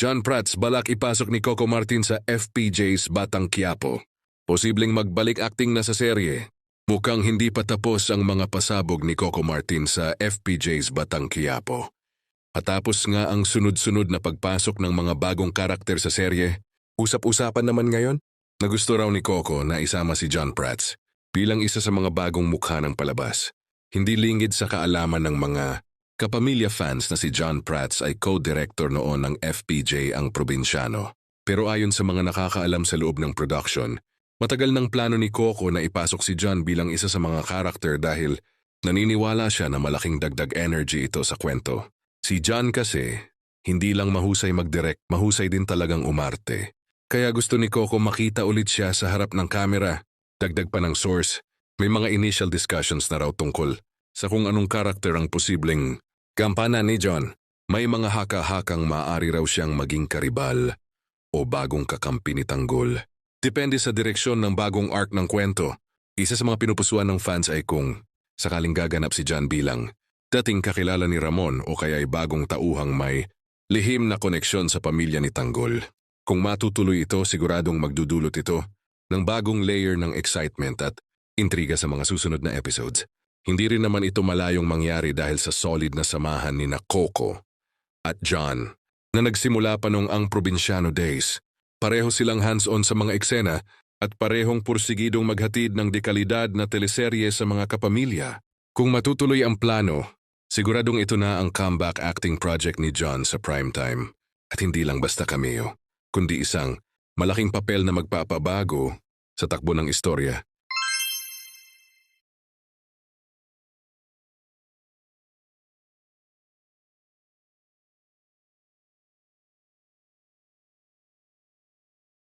John Prats balak ipasok ni Coco Martin sa FPJ's Batang Quiapo. Posibleng magbalik acting na sa serye. Mukhang hindi pa tapos ang mga pasabog ni Coco Martin sa FPJ's Batang Quiapo. Patapos nga ang sunod-sunod na pagpasok ng mga bagong karakter sa serye, usap-usapan naman ngayon na gusto raw ni Coco na isama si John Prats bilang isa sa mga bagong mukha ng palabas. Hindi lingid sa kaalaman ng mga kapamilya fans na si John Prats ay co-director noon ng FPJ ang Probinsyano. Pero ayon sa mga nakakaalam sa loob ng production, matagal ng plano ni Coco na ipasok si John bilang isa sa mga karakter dahil naniniwala siya na malaking dagdag energy ito sa kwento. Si John kasi, hindi lang mahusay mag-direct, mahusay din talagang umarte. Kaya gusto ni Coco makita ulit siya sa harap ng kamera. Dagdag pa ng source, may mga initial discussions na raw tungkol sa kung anong karakter ang posibleng gampanan ni John. May mga haka-hakang maaari raw siyang maging karibal o bagong kakampi ni Tanggol. Depende sa direksyon ng bagong arc ng kwento. Isa sa mga pinupusuan ng fans ay kung sakaling gaganap si John bilang dating kakilala ni Ramon o kaya ay bagong tauhang may lihim na koneksyon sa pamilya ni Tanggol. Kung matutuloy ito, siguradong magdudulot ito ng bagong layer ng excitement at intriga sa mga susunod na episodes. Hindi rin naman ito malayong mangyari dahil sa solid na samahan ni Coco at John na nagsimula pa nung ang Probinsyano days. Pareho silang hands-on sa mga eksena at parehong pursigidong maghatid ng dekalidad na teleserye sa mga kapamilya. Kung matutuloy ang plano, siguradong ito na ang comeback acting project ni John sa primetime. At hindi lang basta cameo, kundi isang malaking papel na magpapabago sa takbo ng istorya.